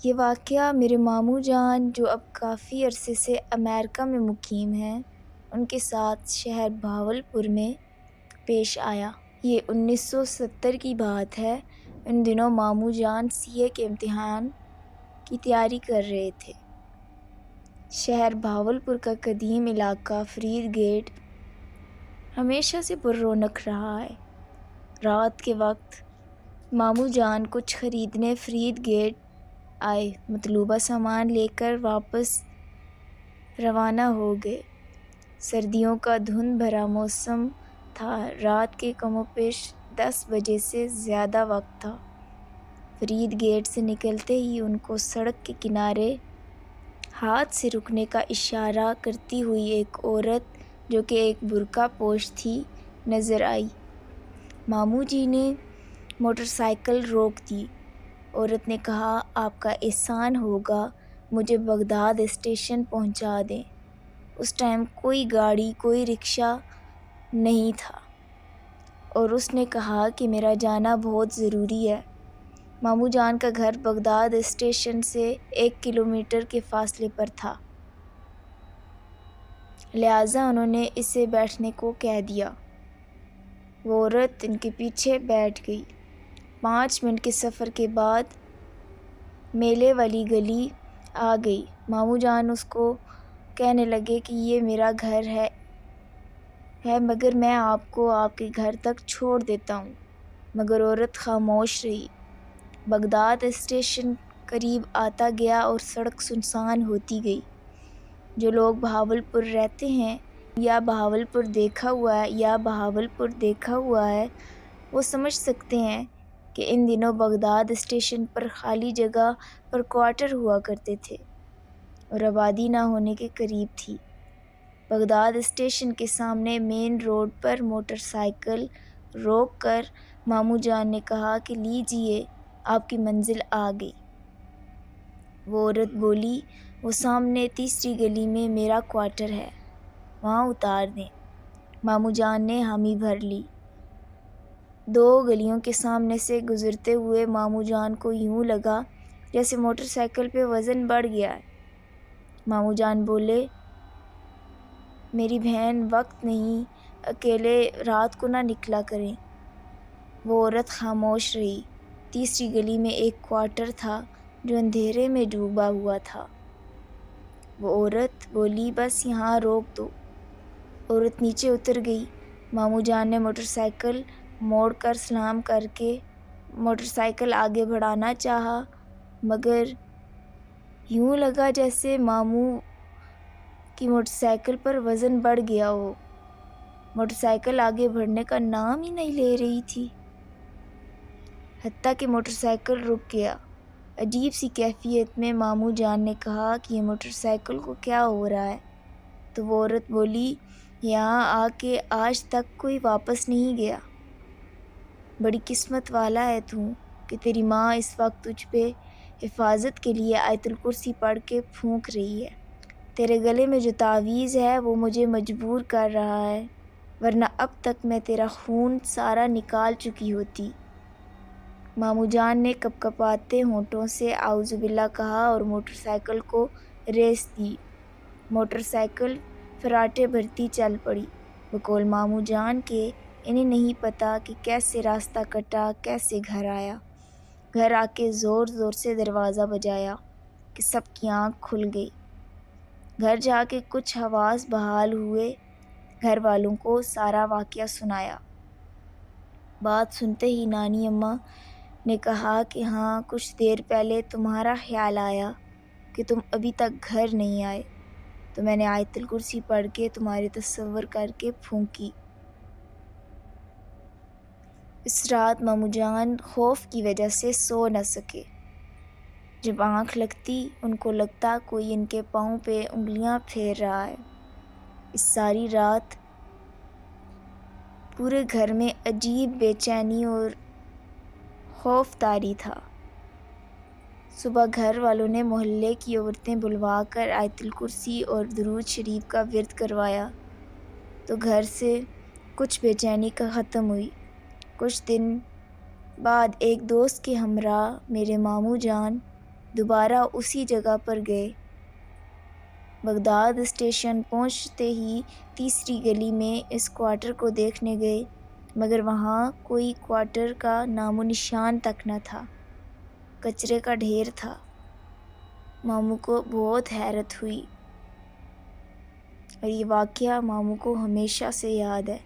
یہ واقعہ میرے ماموں جان جو اب کافی عرصے سے امریکہ میں مقیم ہیں ان کے ساتھ شہر بہاولپور میں پیش آیا۔ یہ 1970 کی بات ہے۔ ان دنوں ماموں جان CA کے امتحان کی تیاری کر رہے تھے۔ شہر بہاولپور کا قدیم علاقہ فرید گیٹ ہمیشہ سے پر رونق رہا ہے۔ رات کے وقت ماموں جان کچھ خریدنے فرید گیٹ آئے، مطلوبہ سامان لے کر واپس روانہ ہو گئے۔ سردیوں کا دھند بھرا موسم تھا، رات کے کم و بیش 10 بجے سے زیادہ وقت تھا۔ فرید گیٹ سے نکلتے ہی ان کو سڑک کے کنارے ہاتھ سے رکنے کا اشارہ کرتی ہوئی ایک عورت جو کہ ایک برقع پوش تھی نظر آئی۔ ماموں جی نے موٹر سائیکل روک دی۔ عورت نے کہا، آپ کا احسان ہوگا، مجھے بغداد اسٹیشن پہنچا دیں۔ اس ٹائم کوئی گاڑی کوئی رکشہ نہیں تھا اور اس نے کہا کہ میرا جانا بہت ضروری ہے۔ ماموں جان کا گھر بغداد اسٹیشن سے 1 کلومیٹر کے فاصلے پر تھا، لہٰذا انہوں نے اسے بیٹھنے کو کہہ دیا۔ وہ عورت ان کے پیچھے بیٹھ گئی۔ 5 منٹ کے سفر کے بعد میلے والی گلی آ گئی۔ ماموں جان اس کو کہنے لگے کہ یہ میرا گھر ہے مگر میں آپ کو آپ کے گھر تک چھوڑ دیتا ہوں، مگر عورت خاموش رہی۔ بغداد اسٹیشن قریب آتا گیا اور سڑک سنسان ہوتی گئی۔ جو لوگ بہاولپور رہتے ہیں یا بہاولپور دیکھا ہوا ہے وہ سمجھ سکتے ہیں کہ ان دنوں بغداد اسٹیشن پر خالی جگہ پر کوارٹر ہوا کرتے تھے اور آبادی نہ ہونے کے قریب تھی۔ بغداد اسٹیشن کے سامنے مین روڈ پر موٹر سائیکل روک کر ماموں جان نے کہا کہ لیجئے، آپ کی منزل آ گئی۔ وہ عورت بولی، وہ سامنے تیسری گلی میں میرا کوارٹر ہے، وہاں اتار دیں۔ ماموں جان نے حامی بھر لی۔ 2 گلیوں کے سامنے سے گزرتے ہوئے ماموں جان کو یوں لگا جیسے موٹر سائیکل پہ وزن بڑھ گیا ہے۔ ماموں جان بولے، میری بہن وقت نہیں، اکیلے رات کو نہ نکلا کریں۔ وہ عورت خاموش رہی۔ تیسری گلی میں ایک کوارٹر تھا جو اندھیرے میں ڈوبا ہوا تھا۔ وہ عورت بولی، بس یہاں روک دو۔ عورت نیچے اتر گئی۔ ماموں جان نے موٹر سائیکل موڑ کر سلام کر کے موٹر سائیکل آگے بڑھانا چاہا مگر یوں لگا جیسے ماموں کی موٹر سائیکل پر وزن بڑھ گیا ہو۔ موٹر سائیکل آگے بڑھنے کا نام ہی نہیں لے رہی تھی، حتیٰ کہ موٹر سائیکل رک گیا۔ عجیب سی کیفیت میں ماموں جان نے کہا کہ یہ موٹر سائیکل کو کیا ہو رہا ہے؟ تو وہ عورت بولی، یہاں آ کے آج تک کوئی واپس نہیں گیا۔ بڑی قسمت والا ہے تو کہ تیری ماں اس وقت تجھ پہ حفاظت کے لیے آیت الکرسی پڑھ کے پھونک رہی ہے۔ تیرے گلے میں جو تعویذ ہے وہ مجھے مجبور کر رہا ہے، ورنہ اب تک میں تیرا خون سارا نکال چکی ہوتی۔ ماموں جان نے کپکپاتے ہونٹوں سے اعوذ باللہ کہا اور موٹر سائیکل کو ریس دی۔ موٹر سائیکل فراٹے بھرتی چل پڑی۔ بقول ماموں جان کے انہیں نہیں پتا کہ کیسے راستہ کٹا، کیسے گھر آیا۔ گھر آ کے زور زور سے دروازہ بجایا کہ سب کی آنکھ کھل گئی۔ گھر جا کے کچھ حواس بحال ہوئے، گھر والوں کو سارا واقعہ سنایا۔ بات سنتے ہی نانی اماں نے کہا کہ ہاں، کچھ دیر پہلے تمہارا خیال آیا کہ تم ابھی تک گھر نہیں آئے تو میں نے آیت الکرسی پڑھ کے تمہارے تصور کر کے پھونکی۔ اس رات ماموں جان خوف کی وجہ سے سو نہ سکے۔ جب آنکھ لگتی ان کو لگتا کوئی ان کے پاؤں پہ انگلیاں پھیر رہا ہے۔ اس ساری رات پورے گھر میں عجیب بے چینی اور خوف طاری تھا۔ صبح گھر والوں نے محلے کی عورتیں بلوا کر آیت الکرسی اور درود شریف کا ورد کروایا تو گھر سے کچھ بے چینی ختم ہوئی۔ کچھ دن بعد ایک دوست کے ہمراہ میرے ماموں جان دوبارہ اسی جگہ پر گئے۔ بغداد اسٹیشن پہنچتے ہی تیسری گلی میں اس کوارٹر کو دیکھنے گئے، مگر وہاں کوئی کوارٹر کا نام و نشان تک نہ تھا، کچرے کا ڈھیر تھا۔ ماموں کو بہت حیرت ہوئی، اور یہ واقعہ ماموں کو ہمیشہ سے یاد ہے۔